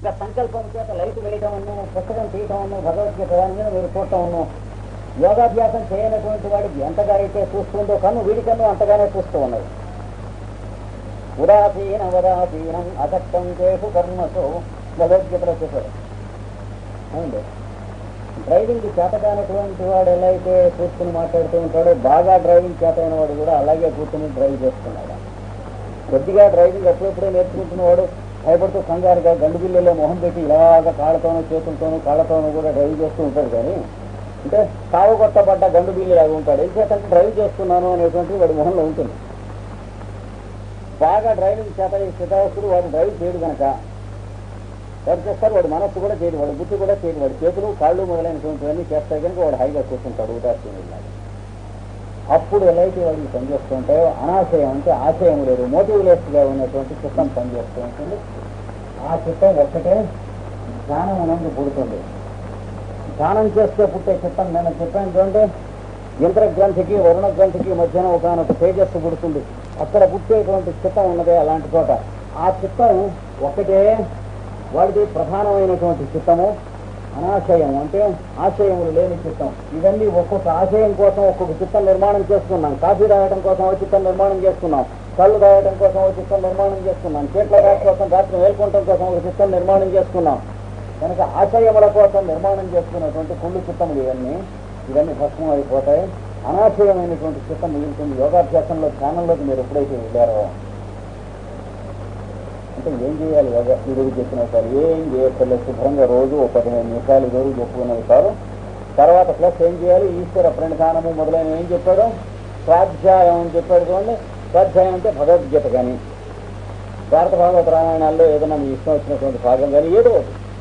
ఇంకా సంకల్పం చేత లైట్ వేయటం, పుస్తకం తీయటం, భగవద్గీత దాని మీద మీరు చూడటం, యోగాభ్యాసం చేయనటువంటి వాడికి ఎంతగా అయితే చూస్తుందో కన్ను వీడి కన్ను అంతగానే చూస్తూ ఉన్నది. ఉదాసీనం అసక్తం చేసు కర్మతో భగవద్గీతలో చెప్పారు. అవునండి, డ్రైవింగ్ చేతగానటువంటి వాడు ఎలా అయితే కూర్చుని మాట్లాడుతూ ఉంటాడో, బాగా డ్రైవింగ్ చేతైన వాడు కూడా అలాగే కూర్చుని డ్రైవ్ చేస్తున్నాడు. కొద్దిగా డ్రైవింగ్ ఎప్పుడెప్పుడే నేర్చుకుంటున్నవాడు భయపడుతూ కంగారుగా గండు బిల్లులో మొహం పెట్టి ఇలాగ కాళ్ళతోనూ చేతులతోనూ కాళ్ళతోనూ కూడా డ్రైవ్ చేస్తూ ఉంటాడు. కానీ అంటే సాగుకొట్టబడ్డ గండు బిల్లు లాగా ఉంటాడు. ఎందుకంటే డ్రైవ్ చేస్తున్నాను అనేటువంటి వాడి మొహంలో ఉంటుంది. బాగా డ్రైవింగ్ చేత స్థితావస్తుడు వాడు డ్రైవ్ చేయడు కనుక వాడు చేస్తారు, వాడు మనస్సు కూడా చేయడు, వాడు బుద్ధి కూడా చేయడు, వాడి చేతులు కాళ్ళు మొదలైనటువంటివన్నీ చేస్తాయి కనుక వాడు హైగా కూర్చుంటాడు ఉదాసీనుడు. అప్పుడు ఎలా అయితే వాడికి పనిచేస్తూ ఉంటాయో అనాశయం అంటే ఆశయం లేదు, మోటివ్లెస్గా ఉన్నటువంటి చిత్తం పనిచేస్తూ ఉంటుంది. ఆ చిత్తం ఒక్కటే ధ్యానం అనేది పుడుతుంది. ధ్యానం చేస్తే పుట్టే చిత్తం నేను చెప్పాను చూడండి, ఇంద్రగ్రంథికి వరుణ గ్రంథికి మధ్యన ఒకనొక తేజస్సు పుడుతుంది. అక్కడ పుట్టేటువంటి చిత్తం ఉన్నదే అలాంటి చోట. ఆ చిత్తం ఒక్కటే వాడిది ప్రధానమైనటువంటి చిత్తము. అనాశయం అంటే ఆశయములు లేని చిత్తం. ఇవన్నీ ఒక్కొక్క ఆశయం కోసం ఒక్కొక్క చిత్తం నిర్మాణం చేసుకున్నాం. కాఫీ తాగడం కోసం ఒక చిత్తం నిర్మాణం చేసుకున్నాం, కళ్ళు తాగడం కోసం ఒక చిత్తం నిర్మాణం చేసుకున్నాం, చేట్ల రాత్రి కోసం రాత్రి మేల్కొనడం కోసం ఒక చిత్తం నిర్మాణం చేసుకున్నాం. కనుక ఆశయముల కోసం నిర్మాణం చేసుకున్నటువంటి కుళ్ళు చిత్తములు ఇవన్నీ భస్మం అయిపోతాయి. అనాశయమైనటువంటి చిత్తం మిగులుతుంది. యోగాభ్యాసంలో ధ్యానంలోకి మీరు ఎప్పుడైతే వెళ్ళారో అంటే ఏం చేయాలి? యోగా ఈరోజు చెప్పిన సార్ ఏం చేయక్కర్లే, శుభ్రంగా రోజు ఒక 15 నిమిషాలు రోజు చెప్పుకునేవి సార్. తర్వాత ప్లస్ ఏం చేయాలి? ఈశ్వర ప్రణిధానము మొదలైన ఏం చెప్పాడు? స్వాధ్యాయం అని చెప్పాడు చూడండి. స్వాధ్యాయం అంటే భగవద్గీత కానీ భారత భాగవత రామాయణాల్లో ఏదైనా మీ ఇష్టం వచ్చినటువంటి భాగం కానీ ఏదో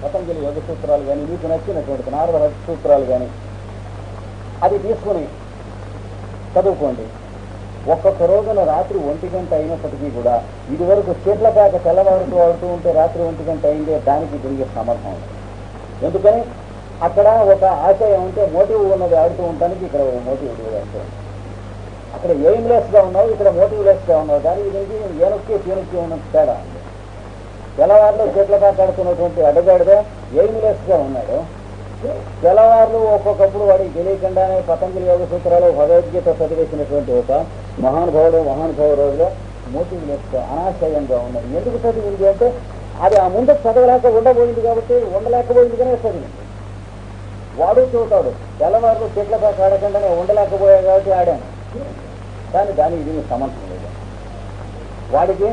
పతంజలి యోగ సూత్రాలు కానీ మీకు నచ్చినటువంటి నారద సూత్రాలు కానీ అది తీసుకుని చదువుకోండి. ఒక్కొక్క రోజున రాత్రి 1 గంట అయినప్పటికీ కూడా ఇదివరకు చీట్ల ప్యాక తెల్లవారుతూ ఆడుతూ ఉంటే రాత్రి 1 గంట అయిందే దానికి తిరిగి సమర్థం. ఎందుకని అక్కడ ఒక ఆశయం ఉంటే మోటివ్ ఉన్నది ఆడుతూ ఉండడానికి, ఇక్కడ మోటివ్ లేదు. అక్కడ ఎయిమ్లెస్గా ఉన్నావు, ఇక్కడ మోటివ్లెస్గా ఉన్నావు. కానీ దీనికి ఏనొక్కి తీనొక్కి ఉన్న తేడా ఉంది. తెల్లవారులో చీట్ల ప్యాక ఆడుతున్నటువంటి అడగాడిగా ఎయిమ్లెస్గా ఉన్నాడు. తెల్లవారులు ఒక్కొక్కప్పుడు వాడికి తెలియకుండానే పతంజలి యోగ సూత్రాలు భగవద్గీత చదివేసినటువంటి ఒక మహానుభావ రోజులో మోటివ్లెస్గా అనాశయంగా ఉన్నది. ఎందుకు చదివింది అంటే అది ఆ ముందు చదవలేక ఉండబోయింది కాబట్టి, ఉండలేకపోయింది కానీ చదివింది. వాడు చూతాడు తెల్లవారులు చెట్ల పాక ఆడకుండానే ఉండలేకపోయాయి కాబట్టి ఆడాను, కానీ దానికి దీనికి సమర్థం లేదు. వాడికి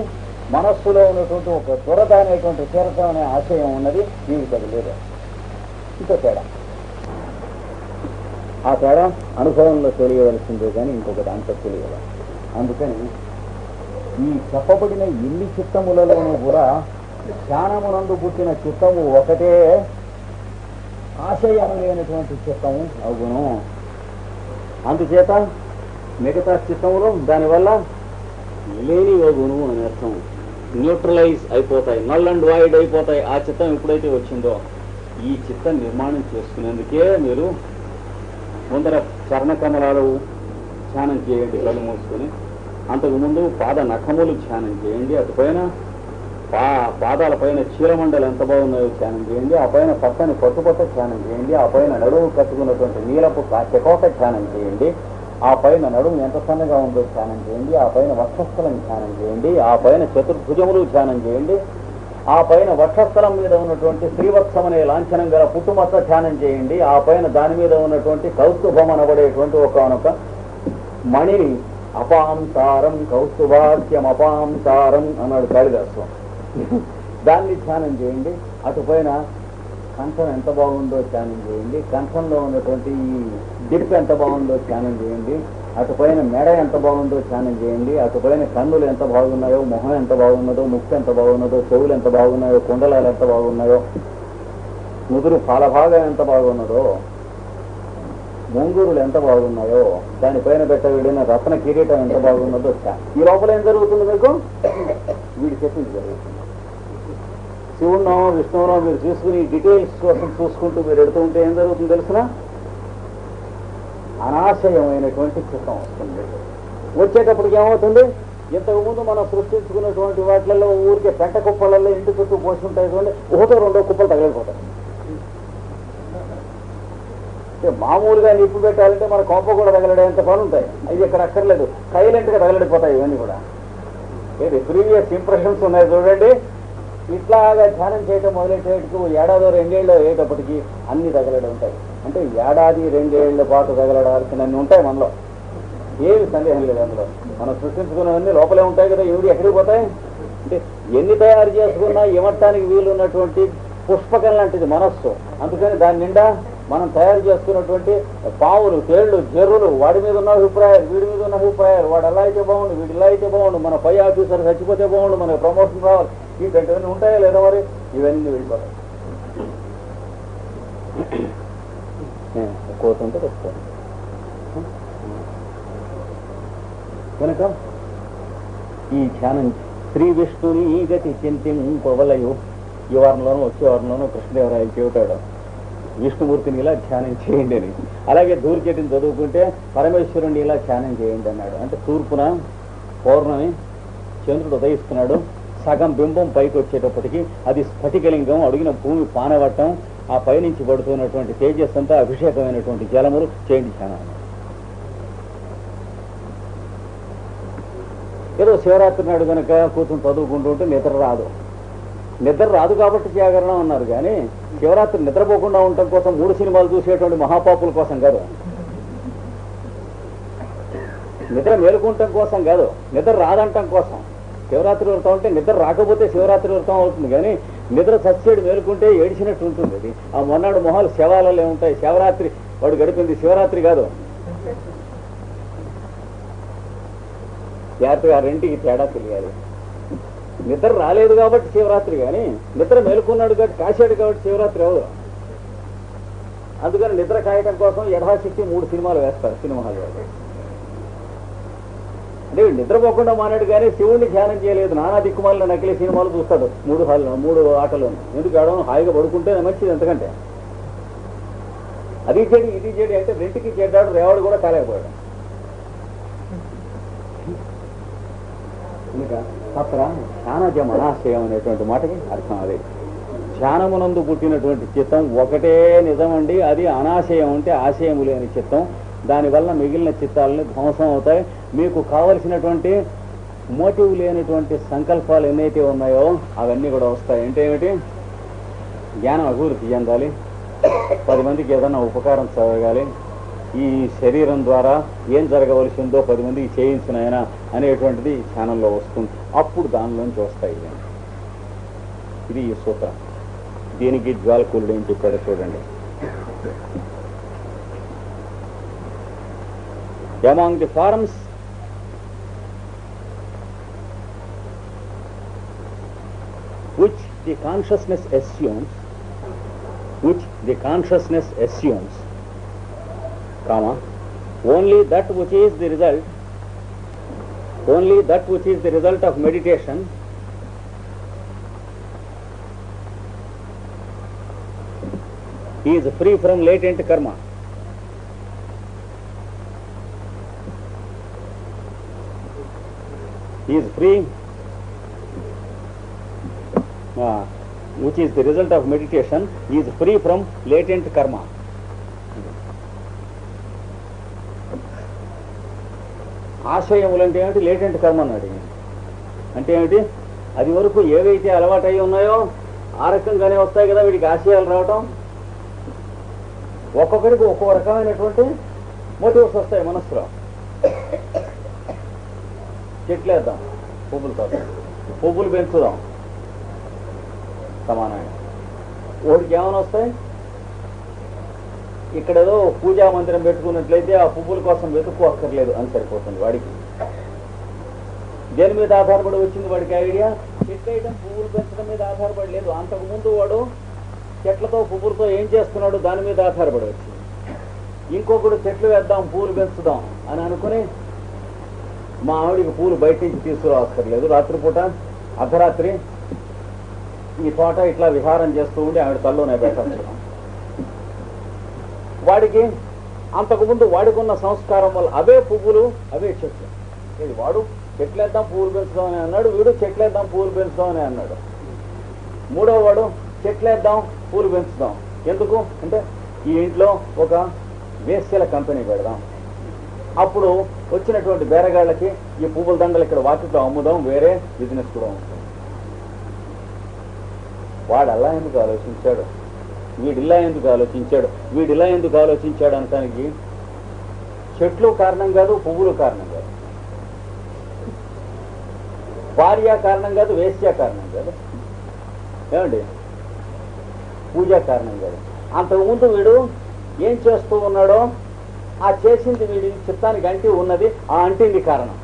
మనస్సులో ఉన్నటువంటి ఒక దురద అనేటువంటి తీరతం అనే ఆశయం ఉన్నది, దీనికి అది లేదు. ఇంకో తేడా, ఆ తేడా అనుభవంలో తెలియవలసిందే కానీ ఇంకొక దాంట్లో తెలియదు. అందుకని ఈ చెప్పబడిన ఇన్ని చిత్తములలోనూ కూడా ధ్యానమునందు పుట్టిన చిత్తము ఒకటే ఆశయం లేనటువంటి చిత్తము అవును. అందుచేత మిగతా చిత్తములు దానివల్ల లేని వగును అని అర్థం. న్యూట్రలైజ్ అయిపోతాయి, నల్ అండ్ వైడ్ అయిపోతాయి. ఆ చిత్తం ఎప్పుడైతే వచ్చిందో ఈ చిత్తం నిర్మాణం చేసుకునేందుకే మీరు ముందర చరణకమలాలు ధ్యానం చేయండి కళ్ళు మూసుకొని. అంతకుముందు పాద నఖములు ధ్యానం చేయండి. అటుపైన పాదాల పైన చీలమండలు ఎంత బాగున్నాయో ధ్యానం చేయండి. ఆ పైన పక్కని పట్టుపట్ట ధ్యానం చేయండి. ఆ పైన నడుము కట్టుకున్నటువంటి నీలపు చెకోక ధ్యానం చేయండి. ఆ పైన నడుము ఎంత సన్నగా ఉందో ధ్యానం చేయండి. ఆ పైన వక్షస్థలం ధ్యానం చేయండి. ఆ పైన చతుర్భుజములు ధ్యానం చేయండి. ఆ పైన వక్షస్థలం మీద ఉన్నటువంటి శ్రీవత్సం అనే లాంఛనం గల పుట్టుమచ్చ ధ్యానం చేయండి. ఆ పైన దాని మీద ఉన్నటువంటి కౌస్తుభం అనబడేటువంటి ఒకనొక మణిని అపాంసారం కౌస్తుభాస్యం అపాంసారం అన్నాడు కాళిదాసు. దాన్ని ధ్యానం చేయండి. అటుపైన కంఠం ఎంత బాగుందో ధ్యానం చేయండి. కంఠంలో ఉన్నటువంటి ఈ డిప్ ఎంత బాగుందో ధ్యానం చేయండి. అటుపైన మెడ ఎంత బాగుందో ధ్యానం చేయండి. అటుపైన కన్నులు ఎంత బాగున్నాయో, మొహం ఎంత బాగున్నదో, ముక్కు ఎంత బాగున్నదో, చెవులు ఎంత బాగున్నాయో, కుండలాలు ఎంత బాగున్నాయో, ముదురు పాలభాగం ఎంత బాగున్నదో, ముంగురులు ఎంత బాగున్నాయో, దానిపైన పెట్టబడిన రత్న కిరీటం ఎంత బాగున్నదో. ఈ లోపల ఏం జరుగుతుంది? మీకు వీడి చెప్పింది జరుగుతుంది. శివుణ్ణో విష్ణువునో మీరు చూసుకుని డీటెయిల్స్ కోసం చూసుకుంటూ మీరు ఎడుతూ ఉంటే ఏం జరుగుతుంది తెలుసునా? అనాశయమైనటువంటి చిత్తం వస్తుంది. వచ్చేటప్పటికి ఏమవుతుంది? ఇంతకుముందు మనం సృష్టించుకున్నటువంటి వాటిలలో ఊరికే పెంట కుప్పలలో ఇంటి చుట్టూ పోసుకుంటాయి చూడండి, ఒకటో రెండో కుప్పలు తగిలిపోతాయి. మామూలుగా నిప్పు పెట్టాలంటే మన కొంప కూడా తగలడేంత పని ఉంటాయి. అది ఇక్కడ అక్కర్లేదు, సైలెంట్గా తగలడిపోతాయి ఇవన్నీ కూడా. ఏది ప్రీవియస్ ఇంప్రెషన్స్ ఉన్నాయి చూడండి. ఇట్లాగా ధ్యానం చేయటం మొదలెట్టేటకు ఏడాదో రెండేళ్ళు అయ్యేటప్పటికి అన్ని తగలడి ఉంటాయి. అంటే ఏడాది రెండేళ్ల పాటు తగలడాల్సినన్ని ఉంటాయి మనలో, ఏమి సందేహం లేదు. అందులో మనం సృష్టించుకున్నవన్నీ లోపలే ఉంటాయి కదా, ఏమిటి ఎక్కడికి పోతాయి అంటే ఎన్ని తయారు చేసుకున్నా ఇవ్వటానికి వీలు ఉన్నటువంటి పుష్పకం లాంటిది మనస్సు. అందుకని దాని నిండా మనం తయారు చేసుకున్నటువంటి పావులు, తేళ్లు, జర్రులు, వాడి మీద ఉన్న అభిప్రాయాలు, వీడి మీద ఉన్న అభిప్రాయాలు, వాడు ఎలా అయితే బాగుండు, వీడు ఇలా అయితే బాగుండు, మన పై ఆఫీసర్ చచ్చిపోతే బాగుండు, మనకు ప్రమోషన్ రావాలి, ఇటువంటివన్నీ ఉంటాయా లేదా మరి? ఇవన్నీ వెళ్ళిపోతాయి. కోరుతుంటే చెప్తాను కనుక ఈ ధ్యానం శ్రీ విష్ణుని ఈ గతి చింతింపవలయు. ఈ వారంలోనూ వచ్చే వారంలోనూ కృష్ణదేవరాయలు చెబుతాడు విష్ణుమూర్తిని ఇలా ధ్యానం చేయండి అని. అలాగే ధూర్జటిని చదువుకుంటే పరమేశ్వరుని ఇలా ధ్యానం చేయండి అన్నాడు. అంటే తూర్పున పౌర్ణమి చంద్రుడు ఉదయిస్తున్నాడు, సగం బింబం పైకి వచ్చేటప్పటికి అది స్ఫటికలింగం, అడిగిన భూమి పానవట్టం, ఆ పైనుంచి పడుతున్నటువంటి తేజస్ అంతా అభిషేకమైనటువంటి జలములు చేయండి ధ్యానం. ఏదో శివరాత్రి నాడు కనుక కూర్చొని చదువుకుంటూ ఉంటే నిద్ర రాదు కాబట్టి జాగరణం అన్నారు. కానీ శివరాత్రి నిద్రపోకుండా ఉండటం కోసం 3 సినిమాలు చూసేటువంటి మహాపాపుల కోసం కాదు, నిద్ర మేలుకుంటం కోసం కాదు, నిద్ర రాదంటం కోసం. శివరాత్రి వ్రతం అంటే నిద్ర రాకపోతే శివరాత్రి వ్రతం అవుతుంది, కానీ నిద్ర సచ్చేడు మేలుకుంటే ఏడిచినట్టు ఉంటుంది. అది ఆ మొన్నాడు మొహాలు శవాలలో ఉంటాయి. శివరాత్రి వాడు గడిపింది శివరాత్రి కాదు. జాగ్రత్తగా రెంటికి తేడా తెలియాలి. నిద్ర రాలేదు కాబట్టి శివరాత్రి, కానీ నిద్ర మేలుకున్నాడు కాబట్టి కాశాడు కాబట్టి శివరాత్రి అవదు. అందుకని నిద్ర కాయటం కోసం యథాశక్తి 3 సినిమాలు వేస్తారు సినిమా హాల్ వాళ్ళు. అంటే నిద్రపోకుండా మానాడు, కానీ శివుడిని ధ్యానం చేయలేదు. నానా దిక్కుమాలిన నకిలీ సినిమాలు చూస్తాడు 3 ఆటలు. ఎందుకు ఆడవను, హాయిగా పడుకుంటే మంచిది. ఎందుకంటే అది చెడి ఇది చెడి అంటే రెంటికి చెడ్డాడు, రేవాడు కూడా కాలేకపోయాడు. తత్ర ధ్యానజం అనాశయం అనేటువంటి మాటకి అర్థం అదే. ధ్యానమునందు పుట్టినటువంటి చిత్తం ఒకటే నిజమండి, అది అనాశయం అంటే ఆశయము లేని చిత్తం. దానివల్ల మిగిలిన చిత్తాలని ధ్వంసం అవుతాయి. మీకు కావలసినటువంటి మోటివ్ లేనటువంటి సంకల్పాలు ఎన్నైతే ఉన్నాయో అవన్నీ కూడా వస్తాయి. అంటే ఏమిటి? జ్ఞానం అభివృద్ధి చెందాలి, 10 మందికి ఏదైనా ఉపకారం జరగాలి, ఈ శరీరం ద్వారా ఏం జరగవలసిందో 10 మందికి చేయించినాయన అనేటువంటిది ధ్యానంలో వస్తుంది. అప్పుడు దానిలోంచి వస్తాయి. ఇది ఈ సూత్రం. దీనికి జ్వాలకులుడు ఏం చెప్పాడో చూడండి. Among the forms which the consciousness assumes, only that which is the result of meditation is free from latent karma. Which is the result of meditation is free from latent karma. ఆశయములు అంటే ఏమిటి? Latent కర్మ అన్నాడు. అంటే ఏమిటి? అది వరకు ఏవైతే అలవాటు అయి ఉన్నాయో ఆ రకంగానే వస్తాయి కదా వీడికి ఆశయాలు రావటం. ఒక్కొక్కడికి ఒక్కో రకమైనటువంటి మోటివ్స్ వస్తాయి మనస్సులో. చెట్లేద్దాం, పువ్వులు పెంచుదాం, సమానంగా. వాడికి ఏమైనా వస్తాయి? ఇక్కడేదో పూజా మందిరం పెట్టుకున్నట్లయితే ఆ పువ్వుల కోసం వెతుక్కోక్కర్లేదు అని సరిపోతుంది వాడికి. దేని మీద ఆధారపడి వచ్చింది వాడికి ఐడియా? చెట్లు వేయడం, పువ్వులు పెంచడం మీద ఆధారపడి లేదు. అంతకుముందు వాడు చెట్లతో పువ్వులతో ఏం చేస్తున్నాడు దాని మీద ఆధారపడి వచ్చింది. ఇంకొకడు చెట్లు వేద్దాం, పూలు పెంచుదాం అని అనుకుని మా ఆవిడికి పూలు బయట నుంచి తీసుకురావక్కర్లేదు. రాత్రిపూట అర్ధరాత్రి ఈ తోట ఇట్లా విహారం చేస్తూ ఉండి ఆవిడ తల్లోనే పెట్టచ్చు. వాడికి అంతకుముందు వాడికున్న సంస్కారం వల్ల అవే పువ్వులు, అవే చెట్లు. వాడు చెట్లేద్దాం పువ్వులు పెంచుదాం అని అన్నాడు, వీడు చెట్లేద్దాం పువ్వులు పెంచుదాం అని అన్నాడు. మూడవ వాడు చెట్లేద్దాం పూలు పెంచుదాం, ఎందుకు అంటే ఈ ఇంట్లో ఒక వేస్యల కంపెనీ పెడదాం, అప్పుడు వచ్చినటువంటి బేరగాళ్ళకి ఈ పువ్వుల దండలు ఇక్కడ వాటితో అమ్ముదాం, వేరే బిజినెస్ కూడా ఉంటుంది. వాడు అలా ఎందుకు ఆలోచించాడు, వీడిలా ఎందుకు ఆలోచించాడు, వీడిలా ఎందుకు ఆలోచించాడు అనటానికి చెట్లు కారణం కాదు, పువ్వులు కారణం కాదు, భార్య కారణం కాదు, వేశ్య కారణం కాదు, ఏమండి పూజ కారణం కాదు. అంతకుముందు వీడు ఏం చేస్తూ ఉన్నాడో ఆ చేసింది వీడి చిత్తానికి అంటి ఉన్నది, ఆ అంటింది కారణం.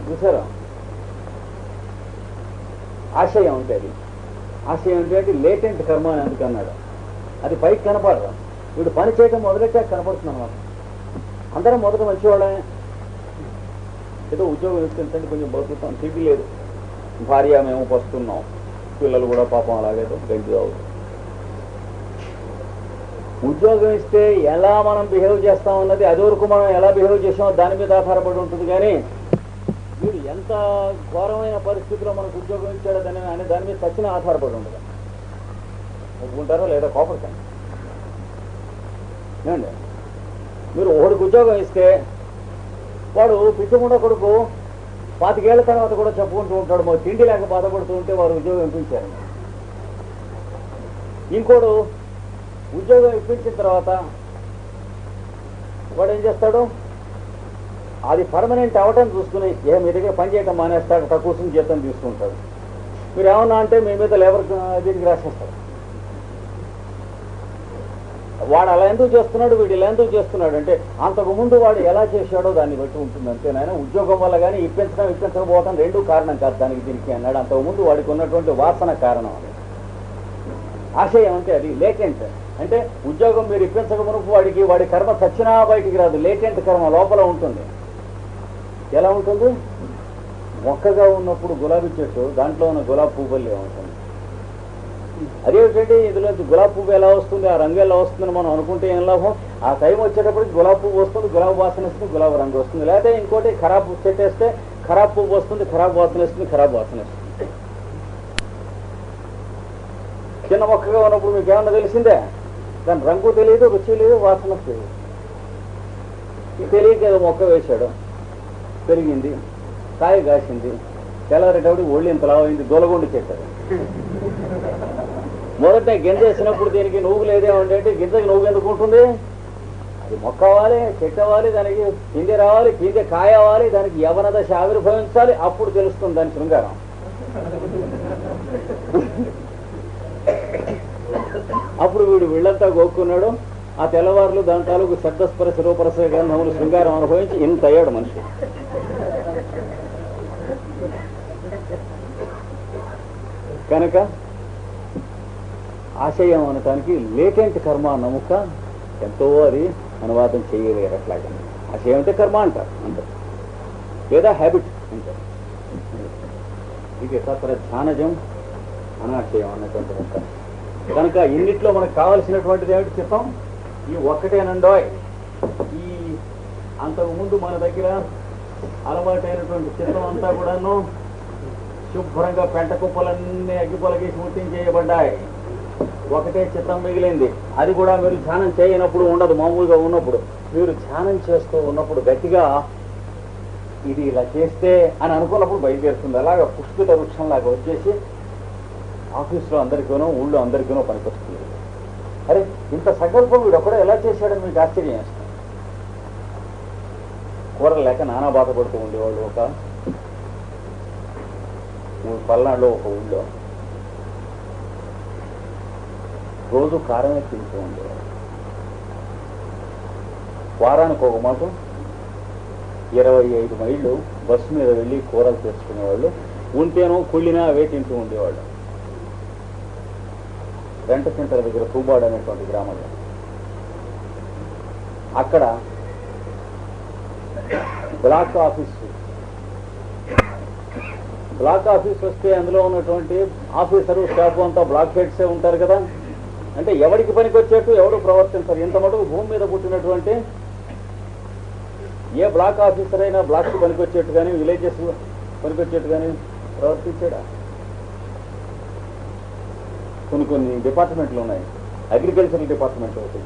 చూసారా? ఆశయం అంటే అది ఆశయం అంటే లేటెంట్ కర్మ అని అందుకు అన్నాడు. అది పైకి కనపడదు, వీడు పని చేయడం మొదలెట్టే కనపడుతుంది అన్నమాట. అందరం మొదట మంచివాళ్ళే, ఏదో ఉద్యోగం ఇస్తుంటే కొంచెం బతుకుతాం, తిరిగి లేదు, భార్య మేము వస్తున్నాం, పిల్లలు కూడా పాపం అలాగేదో గంటి అవుతుంది. ఉద్యోగం ఇస్తే ఎలా మనం బిహేవ్ చేస్తాం అన్నది అది వరకు మనం ఎలా బిహేవ్ చేసామో దాని మీద ఆధారపడి ఉంటుంది. కానీ వీడు ఎంత ఘోరమైన పరిస్థితిలో మనకు ఉద్యోగం ఇచ్చాడో అనే దాని మీద చచ్చిన ఆధారపడి ఉండదు. ఒప్పుకుంటారో లేదా కోపడతాను ఏమండి? మీరు ఒకడికి ఉద్యోగం ఇస్తే వాడు పిచ్చకుండా కొడుకు 25 ఏళ్ల తర్వాత కూడా చెప్పుకుంటూ ఉంటాడు, మా తిండి లేక బాధపడుతూ ఉంటే వారు ఉద్యోగం ఇప్పించారు. ఇంకోడు ఉద్యోగం ఇప్పించిన తర్వాత వాడు ఏం చేస్తాడు, అది పర్మనెంట్ అవటం చూసుకుని మీ దగ్గర పని చేయటం మానేస్తాడు, తక్కువ జీతం తీసుకుంటాడు. మీరు ఏమన్నా అంటే మీ మీద లేబర్ దీనికి రాసేస్తాడు. వాడు అలా ఎందుకు చేస్తున్నాడు, వీడు ఇలా ఎందుకు చేస్తున్నాడు అంటే అంతకుముందు వాడు ఎలా చేశాడో దాన్ని బట్టి ఉంటుంది అంతేనాయన. ఉద్యోగం వల్ల కానీ ఇప్పించకపోవటం రెండూ కారణం కాదు దానికి దీనికి అన్నాడు. అంతకుముందు వాడికి ఉన్నటువంటి వాసన కారణం అది. ఆశయం అంటే అది లేటెంట్ అంటే ఉద్యోగం మీరు ఇప్పించక మునుపు వాడి కర్మ చచ్చినా బయటికి రాదు, లేటెంట్ కర్మ లోపల ఉంటుంది. ఎలా ఉంటుంది? మొక్కగా ఉన్నప్పుడు గులాబీ చెట్టు, దాంట్లో ఉన్న గులాబీ పువ్వులే ఉంటుంది. అదేమిటంటే ఇందులోంచి గులాబీ పువ్వు ఎలా వస్తుంది, ఆ రంగు ఎలా వస్తుందని మనం అనుకుంటే ఏం లాభం? ఆ టైం వచ్చేటప్పటికి గులాబీ పువ్వు వస్తుంది, గులాబీ వాసన వస్తుంది, గులాబీ రంగు వస్తుంది. లేకపోతే ఇంకోటి ఖరాబ్ చెట్టు వేస్తే ఖరాబ్ పువ్వు వస్తుంది, ఖరాబ్ వాసన వస్తుంది, ఖరాబ్ వాసన వస్తుంది. చిన్న మొక్కగా ఉన్నప్పుడు మీకు ఏమన్నా తెలిసిందే? దాని రంగు తెలియదు, రుచి లేదు, వాసన తెలియదు. తెలియక ఏదో మొక్క వేశాడు, పెరిగింది, కాయ కాసింది, తెల్లరేటప్పుడు ఒళ్ళు ఇంత లావైంది, దూలగుండి చెట్టు. మొదట గింజ వేసినప్పుడు దీనికి నువ్వు లేదేమంటే గింజకి నువ్వు ఎందుకు ఉంటుంది? అది మొక్క అవ్వాలి, చెట్టు అవ్వాలి, దానికి పిందె రావాలి, పిందె కాయ అవ్వాలి, దానికి యవన దశ ఆవిర్భవించాలి, అప్పుడు తెలుస్తుంది దాని శృంగారం. అప్పుడు వీడు వీళ్ళంతా గోక్కున్నాడు. ఆ తెల్లవారులు దాని తాలూకు శబ్దస్పర్శ రూపరస గంధములు శృంగారం అనుభవించి ఇంత అయ్యాడు మనిషి. కనుక ఆశయం అనటానికి లేటెంట్ కర్మ నముక ఎంతో అది అనువాదం చేయలేరు. అట్లాగే ఆశయం అంటే కర్మ అంటారు అంటారు, లేదా హ్యాబిట్ అంటారు. ఇది తత్ర ధ్యానజం అనాశయం అన్నటువంటి అంటారు. కనుక ఇన్నిట్లో మనకు కావలసినటువంటిది ఏమిటి చిత్తం? ఈ ఒక్కటేనండోయ్. ఈ అంతకుముందు మన దగ్గర అలవాటైనటువంటి చిత్తం అంతా కూడాను శుభ్రంగా పెంట కుప్పలన్నీ అగ్గిపొలగేసి ముట్టించేయబడ్డాయి. ఒకటే చిత్తం మిగిలింది. అది కూడా మీరు ధ్యానం చేయనప్పుడు ఉండదు, మామూలుగా ఉన్నప్పుడు. మీరు ధ్యానం చేస్తూ ఉన్నప్పుడు గట్టిగా ఇది ఇలా చేస్తే అని అనుకున్నప్పుడు బయలుదేరుతుంది. అలాగా పుష్పిత వృక్షంలాగా వచ్చేసి ఆఫీస్లో అందరికీనో ఊళ్ళో అందరికీనో పనికొస్తుంది. అరే ఇంత సంకల్పం వీడు ఒక్కడో ఎలా చేశాడని మీకు ఆశ్చర్యం వేస్తుంది. కూరలు లేక నానా బాధపడుతూ ఉండేవాళ్ళు. ఒక పల్నాడులో ఒక ఊళ్ళో రోజు కారమే తింటూ ఉండేవాడు. వారానికి ఒక మాట 25 మైళ్ళు బస్సు మీద వెళ్ళి కూరలు తెచ్చుకునేవాళ్ళు. ఉంటేనో కుళ్ళినా అవే తింటూ ఉండేవాళ్ళు. రెంట సెంటర్ దగ్గర తూబాడు అనేటువంటి గ్రామంలో. అక్కడ బ్లాక్ ఆఫీస్ వస్తే అందులో ఉన్నటువంటి ఆఫీసరు స్టాఫ్ అంతా బ్లాక్ హెడ్సే ఉంటారు కదా. అంటే ఎవరికి పనికి వచ్చేట్టు ఎవరు ప్రవర్తించారు. ఇంత మటుకు భూమి మీద పుట్టినటువంటి ఏ బ్లాక్ ఆఫీసర్ అయినా బ్లాక్స్ పనికొచ్చేట్టు కానీ విలేజెస్ పనికొచ్చేట్టు కానీ ప్రవర్తించాడా? కొన్ని డిపార్ట్మెంట్లు ఉన్నాయి. అగ్రికల్చరల్ డిపార్ట్మెంట్ ఒకటి,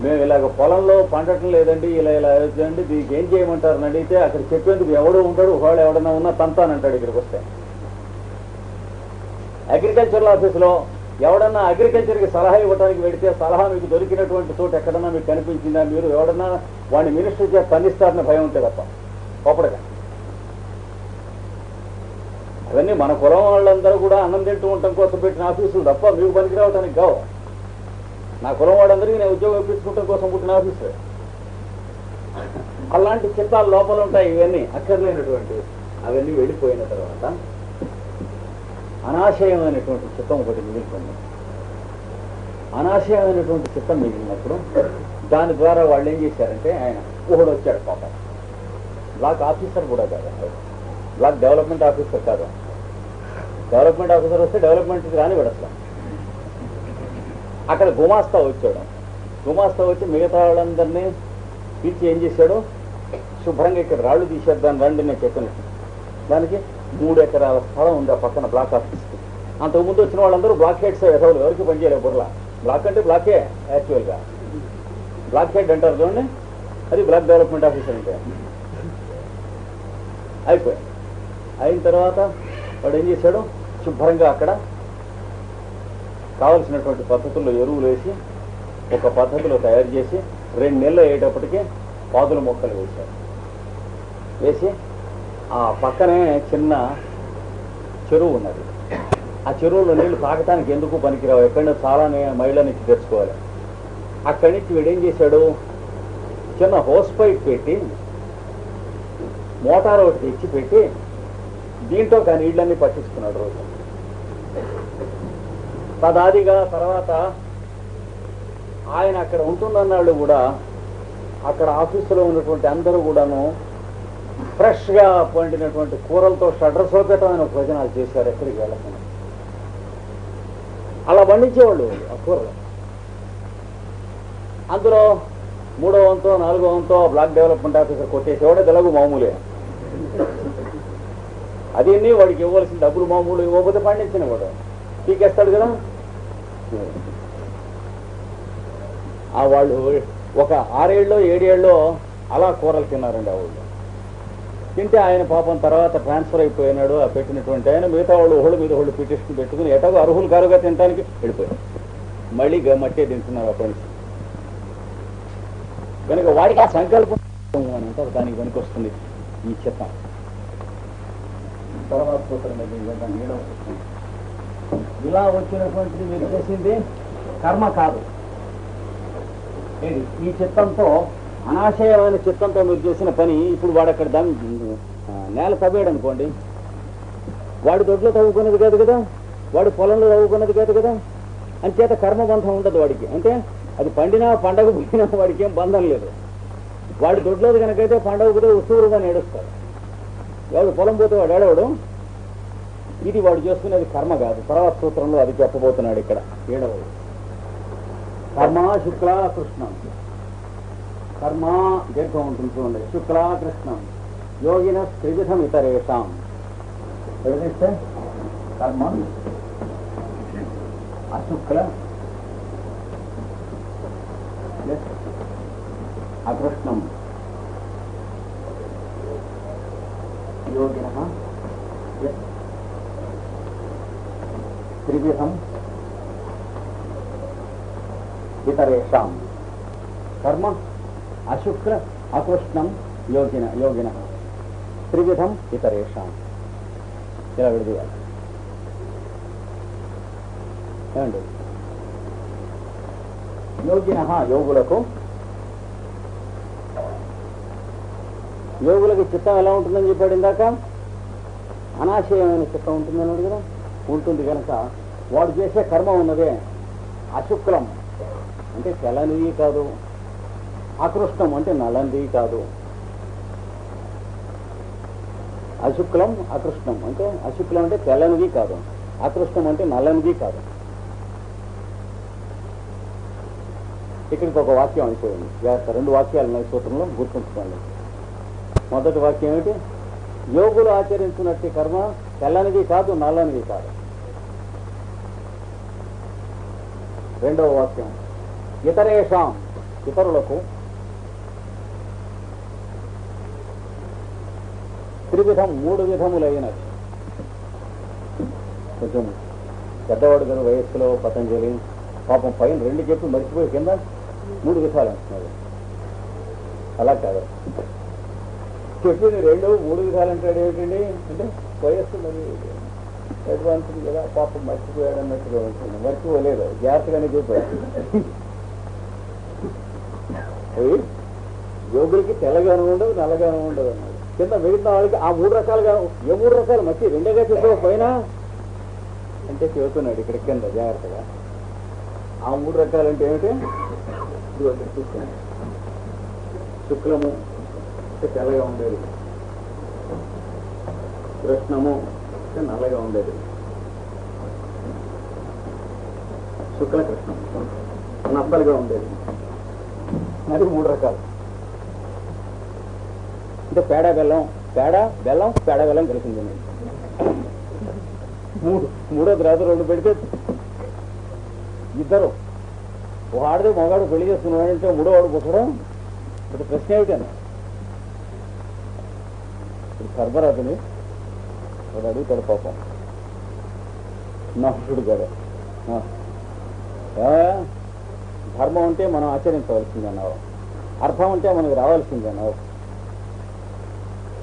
మేము ఇలాగ పొలంలో పండటం లేదండి, ఇలా అవుతుందండి, దీనికి ఏం చేయమంటారని అడిగితే అక్కడ చెప్పేందుకు ఎవడో ఉంటాడు, ఒకవేళ ఎవడన్నా ఉన్నా తంతానంటాడు. ఇక్కడికి వస్తే అగ్రికల్చరల్ ఆఫీసులో ఎవడన్నా అగ్రికల్చర్కి సలహా ఇవ్వడానికి వెడితే సలహా మీకు దొరికినటువంటి చోటు ఎక్కడన్నా మీకు కనిపించిందా? మీరు ఎవడన్నా వాడిని మినిస్టర్ చేసి స్పందిస్తారని భయం ఉంటే తప్ప కోపడగా. అవన్నీ మన కులం వాళ్ళందరూ కూడా అన్నం తింటూ ఉండటం కోసం పెట్టిన ఆఫీసులు తప్ప మీకు పనికి రావడానికి కావు. నా కులం వాడందరికీ నేను ఉద్యోగం ఇప్పించుకోవడం కోసం పుట్టిన ఆఫీసు. అలాంటి చిత్తాలు లోపల ఉంటాయి. ఇవన్నీ అక్కర్లేనటువంటి అవన్నీ వెళ్ళిపోయిన తర్వాత అనాశయమైనటువంటి చిత్తం ఒకటి మిగిలిపోయింది. అనాశయమైనటువంటి చిత్తం మిగిలినప్పుడు దాని ద్వారా వాళ్ళు ఏం చేశారంటే, ఆయన ఒకడు వచ్చాడు పాపం, బ్లాక్ ఆఫీసర్ కూడా కాదు, బ్లాక్ డెవలప్మెంట్ ఆఫీసర్ కాదు. డెవలప్మెంట్ ఆఫీసర్ వస్తే డెవలప్మెంట్కి రాని అసలు. అక్కడ గుమాస్తా వచ్చాడు. గుమాస్తా వచ్చి మిగతా వాళ్ళందరినీ పిలిచి ఏం చేశాడు, శుభ్రంగా ఇక్కడ రాళ్ళు తీసేద్దాం రండి నేను చెప్పినట్టు. దానికి 3 ఎకరాల స్థలం ఉంది ఆ పక్కన బ్లాక్ ఆఫీస్కి. అంతకుముందు వచ్చిన వాళ్ళందరూ బ్లాక్ హెడ్స్ ఎదవలు, ఎవరికి పనిచేయలేదు బుర్లా. బ్లాక్ అంటే బ్లాకే యాక్చువల్గా, బ్లాక్ హెడ్ అంటారు చూడండి, అది బ్లాక్ డెవలప్మెంట్ ఆఫీసర్ అంటే. అయిపోయాయి. అయిన తర్వాత వాడు ఏం చేశాడు, శుభ్రంగా అక్కడ కావలసినటువంటి పద్ధతుల్లో ఎరువులు వేసి ఒక పద్ధతిలో తయారు చేసి 2 నెలలు అయ్యేటప్పటికీ పాదుల మొక్కలు వేశారు. వేసి ఆ పక్కనే చిన్న చెరువు ఉన్నది. ఆ చెరువులో నీళ్లు తాగటానికి ఎందుకు పనికిరావు, ఎక్కడో చాలా మైళ్ళ నుంచి తెచ్చుకోవాలి. అక్కడి నుంచి వీడేం చేశాడు, చిన్న హోస్ పైప్ పెట్టి మోటార్ ఒకటి తెచ్చి పెట్టి దీంట్లో కానీ నీళ్ళన్నీ పట్టించుకున్నాడు రోజు. తదాదిగా తర్వాత ఆయన అక్కడ ఉంటున్నన్నాళ్ళు కూడా అక్కడ ఆఫీసులో ఉన్నటువంటి అందరూ కూడాను ఫ్రెష్గా పండినటువంటి కూరలతో షడ్రసోపేతమైన భోజనాలు చేశారు. ఎక్కడికి వెళ్ళకుండా అలా పండించేవాళ్ళు ఆ కూరలు. అందులో 3వ వంతో 4వ వంతో బ్లాక్ డెవలప్మెంట్ ఆఫీసర్ కొట్టేసేవాడే తెలుగు మామూలే. అది వాడికి ఇవ్వాల్సిన డబ్బులు మామూలు ఇవ్వకపోతే పండించిన వాడు పీకేస్తాడు కదా. ఆ వాళ్ళు ఒక 6 ఏళ్ళో 7 ఏళ్ళో అలా కూరలు తిన్నారండి. ఆ ఊళ్ళో తింటే ఆయన పాపం తర్వాత ట్రాన్స్ఫర్ అయిపోయినాడు. ఆ పెట్టినటువంటి ఆయన మిగతా వాళ్ళు ఒకళ్ళు మీద ఒకళ్ళు పిటిషన్ పెట్టుకుని ఎటాగో అర్హులు కారుగా తినడానికి వెళ్ళిపోయారు. మళ్ళీ మట్టే తింటున్నారు అప్పటి నుంచి. కనుక వాడికి ఆ సంకల్పం అని అంటారు, దానికి పనికి వస్తుంది ఈ చిత్తం. తర్వాత ఇలా వచ్చినటువంటిది మీరు చేసింది కర్మ కాదు. ఈ చిత్తంతో అనాశయమైన చిత్తంతో మీరు చేసిన పని ఇప్పుడు వాడు అక్కడ దాన్ని నేల తవ్వాడు అనుకోండి, వాడు దొడ్లో తవ్వుకున్నది కాదు కదా, వాడు పొలంలో తవ్వుకున్నది కాదు కదా, అంచేత కర్మబంధం ఉండదు వాడికి. అంటే అది పండినా పండగ పోయినా వాడికి ఏం బంధం లేదు. వాడు దొడ్లోది కనుకైతే పండగ పోతే ఉత్తూరుగా ఏడుస్తాడు, వాడు పొలం పోతే వాడు ఏడవడు. ఇది వాడు చేసుకునేది కర్మ కాదు. తర్వాత సూత్రంలో అది చెప్పబోతున్నాడు ఇక్కడ 7వ. కర్మ శుక్ల కృష్ణం. కర్మ దీర్ఘం ఉంటుంది చూడండి, శుక్ల కృష్ణం యోగిన త్రివిధం ఇతరేషాం. తెలిస్తే కర్మ అశుక్ల అకృష్ణం యోగిన త్రివిధం ఇతరేషాం. కర్మ అశుక్ల అకృష్ణం యోగిన త్రివిధం ఇతరేషాం. ఇలా విడదీయాలి. ఏమండి, యోగిన యోగులకి చిత్తం ఎలా ఉంటుందని చెప్పాడు ఇందాక. అనాశయమైన చిత్తం ఉంటుందన్నాడు కదా, ఉంటుంది. కనుక వాడు చేసే కర్మ ఉన్నదే అశుక్లం అంటే తెల్లనిది కాదు, అకృష్ణం అంటే నల్లనిది కాదు. అశుక్లం అకృష్ణం అంటే అశుక్లం అంటే తెల్లనిది కాదు, అకృష్ణం అంటే నల్లనిది కాదు. ఇక్కడికి ఒక వాక్యం అయిపోయింది. 2 వాక్యాలు ఉన్నాయి సూత్రంలో, గుర్తుంచుకోండి. మొదటి వాక్యం ఏమిటి? యోగులు ఆచరించినట్టు కర్మ తెల్లనిది కాదు, నల్లనిది కాదు. రెండవ వాక్యం ఇతరేషాం, ఇతరులకు త్రివిధం, 3 విధములైనది. కొంచెం పెద్దవాడు కదా వయస్సులో పతంజలి, పాపం పైన 2 చెప్పి మర్చిపోయి కింద 3 విధాలు అంటున్నాడు. అలా కాదు, చెప్పింది 2, 3 విధాలు అంటాడు ఏమిటండి అంటే వయస్సు మరి అడ్వాన్స్ కదా, పాపం మర్చిపోయాడు అన్నట్టుగా ఉంటుంది. మర్చిపోలేదు, జాగ్రత్తగానే చెప్పాడు. యోగులకి తెల్లగాను ఉండదు, నల్లగాను ఉండదు అన్నాడు. కింద మిగతా వాళ్ళకి ఆ 3 రకాలుగా, ఏ 3 రకాలు మర్చి 2గా చెప్పకపోయినా అంటే చెబుతున్నాడు ఇక్కడ కింద జాగ్రత్తగా. ఆ 3 రకాలు అంటే ఏమిటి? శుక్లము అంటే తెల్లగా ఉండేది, కృష్ణము అంటే నల్లగా ఉండేది, శుక్ల కృష్ణం నల్లగా ఉండేది. అది 3 రకాలు. అంటే పేడ బెల్లం, పేడ బెల్లం కలిసింది. మూడోది రాదు 2 పెడితే ఇద్దరు, ఒక ఆడది మగాడు పెళ్లి చేసుకున్నాడంటే 3వ వాడు పుట్టడం. ఇప్పుడు ప్రశ్న ఏమిటన్నా, ఇప్పుడు సర్బరాజుని వాడు అడుగుతాడు పాపం నాకుడు కదా, ధర్మం అంటే మనం ఆచరించవలసింది అన్నావు, అర్థం అంటే మనకు రావాల్సింది అన్నావు,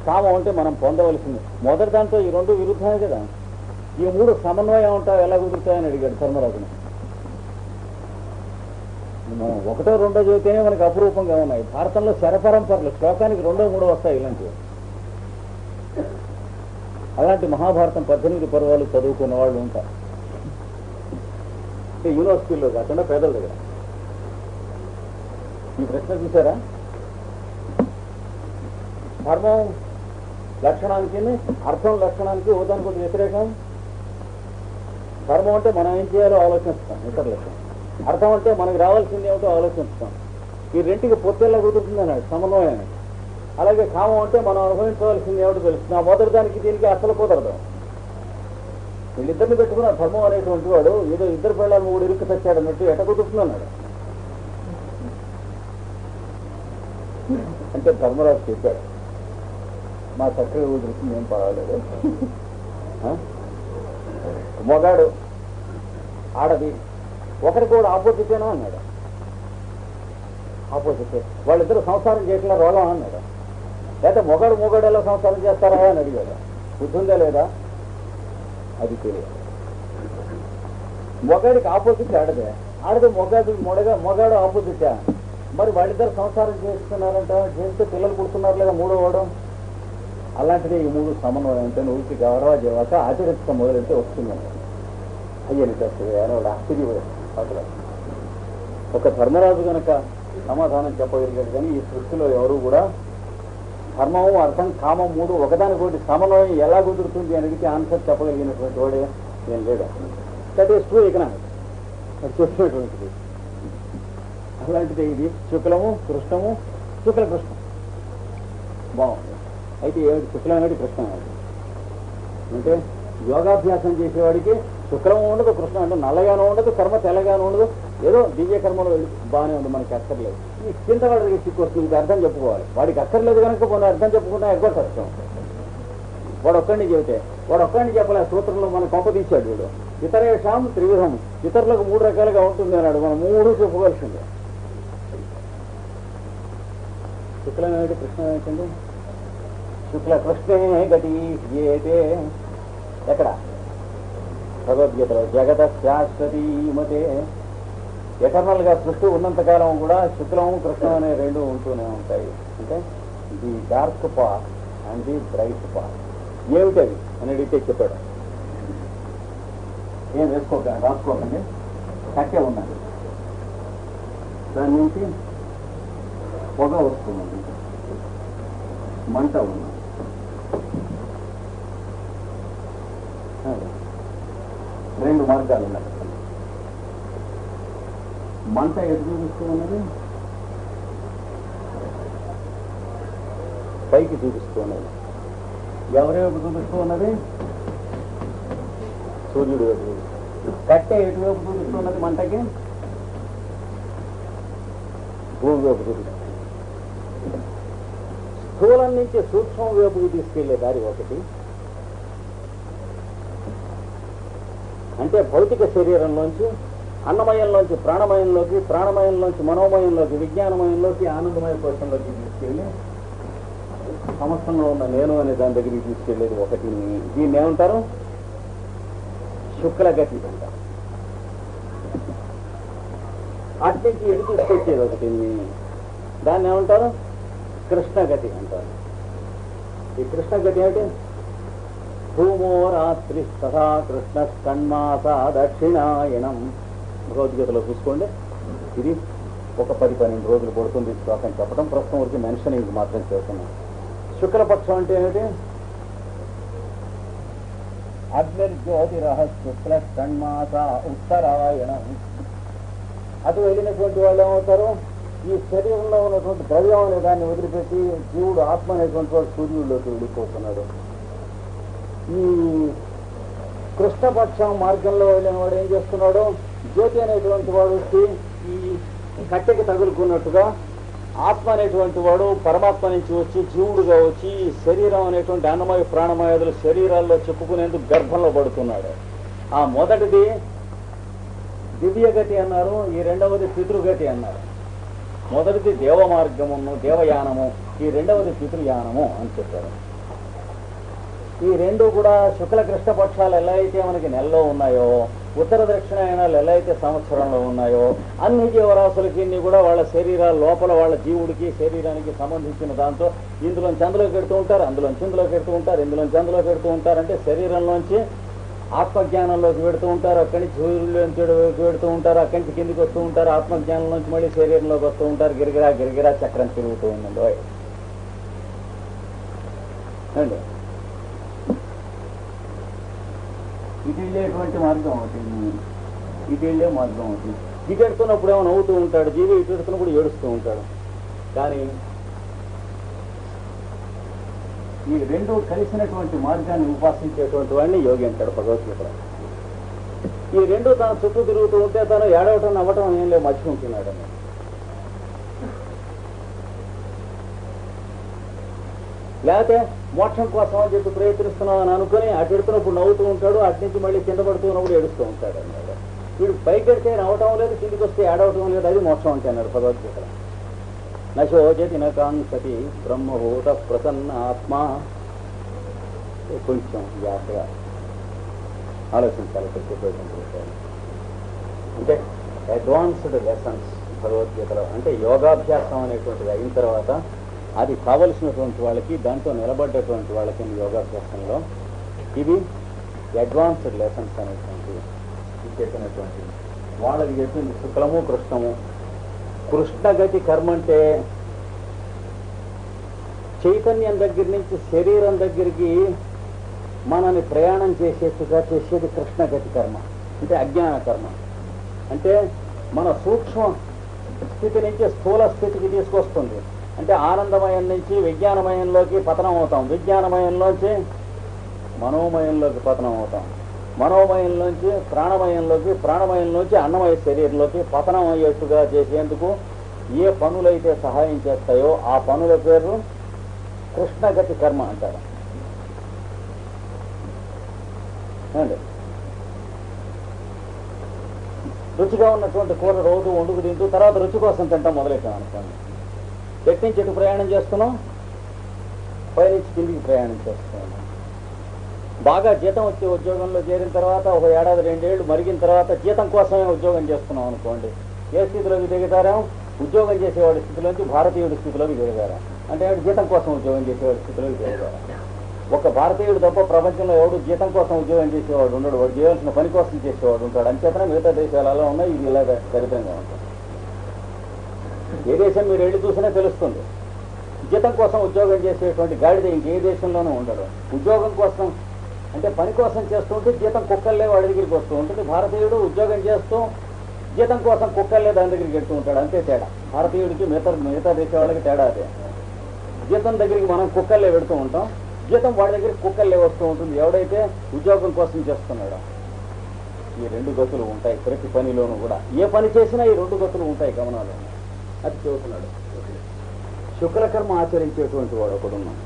కామం అంటే మనం పొందవలసింది. మొదటి దాంట్లో ఈ 2 విరుద్ధమే కదా, ఈ 3 సమన్వయం ఉంటావు ఎలా కుదురుతాయని అడిగాడు ధర్మరాజుని. మనం 1, 2 చదివితేనే మనకు అపురూపంగా ఉన్నాయి. భారతంలో శరపరంపరలు శ్లోకానికి 2, 3 వస్తాయి ఇలాంటివి. అలాంటి మహాభారతం 18 పర్వాలు చదువుకున్న వాళ్ళు ఉంటారు. అంటే యూనివర్సిటీలో కాకుండా పేదల దగ్గర. ఈ ప్రశ్న చూసారా? ధర్మం లక్షణానికి, అర్థం లక్షణానికి ఓదానికి కొద్ది వ్యతిరేకం. ధర్మం అంటే మనం ఏం చేయాలో ఆలోచిస్తాం ఇతరులకు, అర్థం అంటే మనకు రావాల్సింది ఏమిటో ఆలోచిస్తాం. ఈ 2కి పొత్తెల్లా కుదురుతుంది అన్నాడు సమన్వయాన్ని. అలాగే కామం అంటే మనం అనుభవించవలసింది ఏమిటో తెలుస్తుంది. ఆ మొదటి దానికి దీనికి అసలు కుదరదు. వీళ్ళిద్దరిని పెట్టుకున్న ధర్మం అనేటువంటి వాడు ఏదో 2 పిల్లలు 3 ఇరుక్కు తెచ్చాడు అన్నట్టు ఎట కుదురుతుంది అన్నాడు. అంటే ధర్మరాజు చెప్పాడు, మా చక్కగా కుదురుతుంది, ఏం పర్వాలేదు. మొగాడు ఆడది ఒకరికి కూడా ఆపోజిటేనా అన్నాడు. ఆపోజిటే, వాళ్ళిద్దరూ సంసారం చేయట్లా రోగం అన్నాడు. లేదా మొగాడు ఎలా సంసారం చేస్తారా అని అడిగాడు. బుద్ధి ఉందా లేదా అది తెలియదు. మొగాడికి ఆపోజిట్ ఆడదే, మొగాడు ఆపోజిటా. మరి వాళ్ళిద్దరు సంసారం చేస్తున్నారంట, చేస్తే పిల్లలు పుడుతున్నారు లేదా 3వ వాడు. అలాంటిదే ఈ 3 సమన్వయం అంటే నువ్వుకి గౌరవ జీవాక ఆచరించడం మొదలైతే వస్తుందండి. అయ్యని చేస్తుంది వాడు ఆశ్చర్యపోయాడు. అసలు ఒక ధర్మరాజు కనుక సమాధానం చెప్పగలిగాడు. కానీ ఈ సృష్టిలో ఎవరు కూడా ధర్మము, అర్థం, కామం 3 ఒకదానికొకటి సమన్వయం ఎలా కుదురుతుంది అని అడిగితే ఆన్సర్ చెప్పగలిగినటువంటి వాడే ఏం లేడు. దట్ ఈస్ ట్రూ ఎకనామిక్స్, అది చెప్పినటువంటిది. అలాంటిదే ఇది శుక్లము కృష్ణము, శుక్ల కృష్ణం బాగుంది. అయితే ఏమిటి శుక్లం ఏమిటి కృష్ణం ఏమిటి అంటే యోగాభ్యాసం చేసేవాడికి శుక్రము ఉండదు, కృష్ణ అంటే నల్లగానూ ఉండదు, కర్మ తెల్లగానూ ఉండదు. ఏదో దివ్య కర్మలో బాగానే ఉంది, మనకి అక్కర్లేదు. ఈ చింత వాడికి చిక్కు వస్తుంది, ఇది అర్థం చెప్పుకోవాలి. వాడికి అక్కర్లేదు కనుక కొన్ని అర్థం చెప్పుకున్నా ఎక్కువ కష్టం. వాడు ఒక్కడిని చెబితే వాడు ఒక్కడిని చెప్పలే. సూత్రంలో మనం కొంప తీశాడు వీడు. ఇతరేషాం త్రివిధం, ఇతరులకు 3 రకాలుగా ఉంటుంది అన్నాడు. మనం 3 చెప్పుకోవాల్సిందే. శుక్లం ఏమిటి కృష్ణ ఏమిటండి? శుక్ల కృష్ణే గతి ఏదే. ఎక్కడ? భగవద్గీతలో జగత శాశ్వతీమతే. ఎటర్నల్ గా సృష్టి ఉన్నంతకాలం కూడా శుక్లము కృష్ణం అనే 2 ఉంటూనే ఉంటాయి. అంటే the dark part and the bright part. ఏమిటది అని అడిగితే చెప్పాడు. ఏం రాసుకోకండి, కట్టే ఉన్నది, దాని నుంచి పొగ వస్తున్నది, మంట ఉన్నది. 2 మార్గాలు ఉన్నాయి. మంట ఎటు చూపిస్తూ ఉన్నది? పైకి చూపిస్తూ ఉన్నది. ఎవరి వైపు చూపిస్తూ ఉన్నది? సూర్యుడు వైపు. కట్టె ఎటువైపు చూపిస్తున్నది? మంటకి భూమి వైపు చూపిస్తుంది. స్థూలం నుంచి సూక్ష్మం వైపుకి తీసుకెళ్లే దారి ఒకటి. అంటే భౌతిక శరీరంలోంచి అన్నమయంలోంచి ప్రాణమయంలోకి, ప్రాణమయంలోంచి మనోమయంలోకి, విజ్ఞానమయంలోకి, ఆనందమయ కోశంలోకి తీసుకెళ్ళి సమస్తంలో ఉన్న నేను అనే దాని దగ్గరికి తీసుకెళ్లేది ఒకటి. దీన్ని ఏమంటారు? శుక్లగతి అంటారు. అట్నుంచి ఎటు తీసుకొచ్చేది ఒకటి, దాన్ని ఏమంటారు? కృష్ణగతి అంటారు. ఈ కృష్ణగతి ఏమిటి? భూమో రాత్రి తథా కృష్ణ కన్మాస దక్షిణాయనం. భగవద్గీతలో చూసుకోండి. ఇది ఒక 10-12 రోజులు పడుతుంది శ్లోకం చెప్పడం. ప్రస్తుతం వరకు మెన్షనింగ్ మాత్రం చేస్తున్నాం. శుక్లపక్షం అంటే ఏమిటి? అగ్నిర్జ్యోతిరః శుక్ల కన్మాస ఉత్తరాయణం. అటు వెళ్ళినటువంటి వాళ్ళు ఏమవుతారు? ఈ శరీరంలో ఉన్నటువంటి ద్రవ్యం అనే దాన్ని వదిలిపెట్టి జీవుడు ఆత్మ అనేటువంటి వాడు సూర్యుడిలోకి వెళ్ళిపోతున్నాడు. ఈ కృష్ణపక్షం మార్గంలో వెళ్ళిన వాడు ఏం చేస్తున్నాడు? జ్యోతి అనేటువంటి వాడు ఈ కట్టెకి తగులుకున్నట్టుగా ఆత్మ అనేటువంటి వాడు పరమాత్మ నుంచి వచ్చి జీవుడుగా వచ్చి శరీరం అనేటువంటి అన్నమయ ప్రాణమయాదులు శరీరాల్లో చెప్పుకునేందుకు గర్భంలో పడుతున్నాడు. ఆ మొదటిది దివ్యగతి అన్నారు, ఈ రెండవది పితృగతి అన్నారు. మొదటిది దేవ మార్గమును, దేవయానము, ఈ రెండవది పితృయానము అని చెప్పారు. ఈ రెండు కూడా శుక్ల కృష్ణ పక్షాలు ఎలా అయితే మనకి నెలలో ఉన్నాయో, ఉత్తర దక్షిణాయనాలు ఎలా అయితే సంవత్సరంలో ఉన్నాయో, అన్ని జీవరాశులకి కూడా వాళ్ళ శరీరాల లోపల వాళ్ళ జీవుడికి శరీరానికి సంబంధించిన దాంతో ఇందులోంచి అందులోకి పెడుతూ ఉంటారు, అందులోంచి ఇందులోకి పెడుతూ ఉంటారు, ఇందులోంచి అందులోకి పెడుతూ ఉంటారు. అంటే శరీరంలోంచి ఆత్మజ్ఞానంలోకి పెడుతూ ఉంటారు, అక్కడి నుంచి సూర్యుల్లోంచి పెడుతూ ఉంటారు, అక్కడి నుంచి కిందికి వస్తూ ఉంటారు, ఆత్మజ్ఞానంలోంచి మళ్ళీ శరీరంలోకి వస్తూ ఉంటారు. గిరిగిరా గిరిగిరా చక్రం తిరుగుతూ ఉందండి అండి. ఇటు వెళ్ళేటువంటి మార్గం అవుతుంది, ఇటు వెళ్ళే మార్గం అవుతుంది. ఇటు ఎడుతున్నప్పుడు ఏమో నవ్వుతూ ఉంటాడు జీవి, ఇటు ఎడుతున్నప్పుడు ఏడుస్తూ ఉంటాడు. కానీ ఈ రెండు కలిసినటువంటి మార్గాన్ని ఉపాసించేటువంటి వాడిని యోగి అంటాడు భగవద్గీతలో. ఈ రెండు తన చుట్టూ తిరుగుతూ ఉంటే తను ఏడవటం నవ్వటం ఏం లేదు, మర్చిపోతున్నాడు అని. లేకపోతే మోక్షం కోసం అని చెప్పి ప్రయత్నిస్తున్నాం అని అనుకుని అటు ఎడుతున్నప్పుడు నవ్వుతూ ఉంటాడు, అటు నుంచి మళ్ళీ కింద పడుతున్నప్పుడు ఏడుస్తూ ఉంటాడు అన్నాడు. వీడు పైకెడితే నవ్వటం లేదు, కిందికి వస్తే ఏడవటం లేదు, అది మోక్షం అంటే అన్నాడు భగవద్గీతలో. నశోజతి నకాంక్షతి బ్రహ్మభూత ప్రసన్న ఆత్మ. కొంచెం జాగ్రత్తగా ఆలోచించాలి చెప్పేటువంటి. అంటే అడ్వాన్స్డ్ లెసన్స్ భగవద్గీతలో. అంటే యోగాభ్యాసం అనేటువంటిది అయిన తర్వాత అది కావలసినటువంటి వాళ్ళకి, దాంట్లో నిలబడ్డటువంటి వాళ్ళకి యోగాభ్యాసంలో ఇవి అడ్వాన్స్డ్ లెసన్స్ అనేటువంటి చెప్పినటువంటి వాళ్ళకి చెప్పింది శుక్లము కృష్ణము. కృష్ణగతి కర్మ అంటే చైతన్యం దగ్గర నుంచి శరీరం దగ్గరికి మనని ప్రయాణం చేసేట్టుగా చేసేది కృష్ణగతి కర్మ. అంటే అజ్ఞాన కర్మ. అంటే మన సూక్ష్మ స్థితి నుంచి స్థూల స్థితికి తీసుకొస్తుంది. అంటే ఆనందమయం నుంచి విజ్ఞానమయంలోకి పతనం అవుతాం, విజ్ఞానమయంలోంచి మనోమయంలోకి పతనం అవుతాం, మనోమయంలోంచి ప్రాణమయంలోకి, ప్రాణమయంలోంచి అన్నమయ శరీరంలోకి పతనం అయ్యేట్టుగా చేసేందుకు ఏ పనులైతే సహాయం చేస్తాయో ఆ పనుల పేరు కృష్ణగతి కర్మ అంటారు. అండి, రుచిగా ఉన్నటువంటి కూర రోజు వండుకు తింటూ తర్వాత రుచి కోసం తింటాం మొదలెట్టాం అనుకోండి. ఎటు నుంచి ఎటు ప్రయాణం చేస్తున్నాం? పైనుంచి కిందికి ప్రయాణం చేస్తున్నాం. బాగా జీతం వచ్చే ఉద్యోగంలో చేరిన తర్వాత ఒక ఏడాది 2 ఏళ్ళు మరిగిన తర్వాత జీతం కోసమే ఉద్యోగం చేస్తున్నాం అనుకోండి. ఏ స్థితిలోకి దిగుతారా? ఉద్యోగం చేసేవాడి స్థితిలోంచి భారతీయుడి స్థితిలోకి దిగుతారా? అంటే జీతం కోసం ఉద్యోగం చేసేవాడి స్థితిలోకి దిగుతారా? ఒక భారతీయుడు తప్ప ప్రపంచంలో ఎవడు జీతం కోసం ఉద్యోగం చేసేవాడు ఉండడు. వాడు చేయాల్సిన పని కోసం చేసేవాడు ఉంటాడు. అంచేతనే మిగతా దేశాలలో ఉన్నాయి, ఇది ఇలా దరిద్రంగా ఉంటుంది. ఏ దేశం మీరు వెళ్ళి చూసినా తెలుస్తుంది. జీతం కోసం ఉద్యోగం చేసేటువంటి గాడిద ఇంకే దేశంలోనూ ఉండడు. ఉద్యోగం కోసం అంటే పని కోసం చేస్తుంటే జీతం కుక్కల్లే వాడి దగ్గరికి వస్తూ ఉంటుంది. భారతీయుడు ఉద్యోగం చేస్తూ జీతం కోసం కుక్కల్లే దాని దగ్గరికి వెళ్తూ ఉంటాడు. అంతే తేడా భారతీయుడికి మిగతా దేశం వాళ్ళకి తేడా అదే. జీతం దగ్గరికి మనం కుక్కర్లే పెడుతూ ఉంటాం, జీతం వాడి దగ్గరికి కుక్కర్లే వస్తూ ఉంటుంది. ఎవడైతే ఉద్యోగం కోసం చేస్తున్నాడో ఈ రెండు గతులు ఉంటాయి ప్రతి పనిలోనూ కూడా. ఏ పని చేసినా ఈ రెండు గతులు ఉంటాయి గమనాలు. అది చెబుతున్నాడు. శుక్లకర్మ ఆచరించేటువంటి వాడు ఒకడున్నాడు,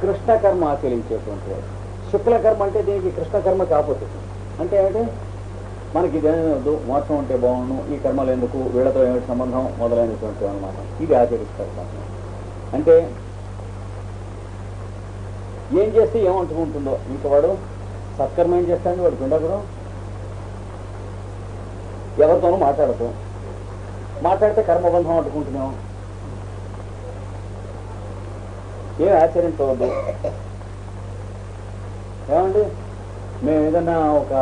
కృష్ణకర్మ ఆచరించేటువంటి వాడు. శుక్లకర్మ అంటే దీనికి కృష్ణకర్మ కాకపోతే అంటే ఏమిటి, మనకి ఇదేమొద్దు, మోక్షం ఉంటే బాగుండు, ఈ కర్మలు ఎందుకు, వీళ్ళతో ఏమిటి సంబంధం మొదలైనటువంటి అన్నమాట. ఇది ఆచరిస్తారు. అంటే ఏం చేస్తే ఏమంటుకుంటుందో, ఇంకా వాడు సత్కర్మ ఏం చేస్తాడని వాడికి ఉండకూడదు. ఎవరితోనూ మాట్లాడితే కర్మబంధం అంటుకుంటున్నాం. ఏం ఆచరించవద్దు. ఏమండి, మేము ఏదన్నా ఒక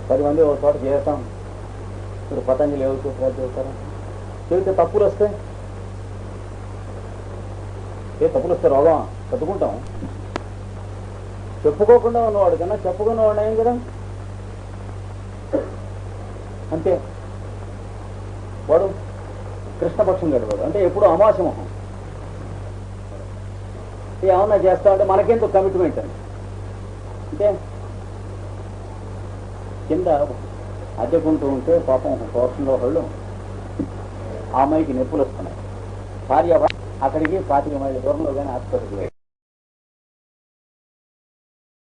10 మంది ఒక చోట చేస్తాం, ఇప్పుడు పతంజలి ఎవరు చేస్తారా, చెబితే తప్పులు వస్తాయి. తప్పులు వస్తే రోగం కట్టుకుంటాం. చెప్పుకోకుండా ఉన్నవాడు కన్నా చెప్పుకున్నవాడు ఏం కదా, అంతే. వాడు కృష్ణపక్షం గడివాడు, అంటే ఎప్పుడు అమాసమోహం. ఏమన్నా చేస్తామంటే మనకెందుకు కమిట్మెంట్ అని. అంటే కింద అద్దెకుంటూ ఉంటే పాపం పోర్షన్లో వాళ్ళు ఆ అమ్మాయికి నొప్పులు వస్తున్నాయి. భార్య అక్కడికి 25 మైళ్ళ దూరంలో కానీ హాస్పిటల్కి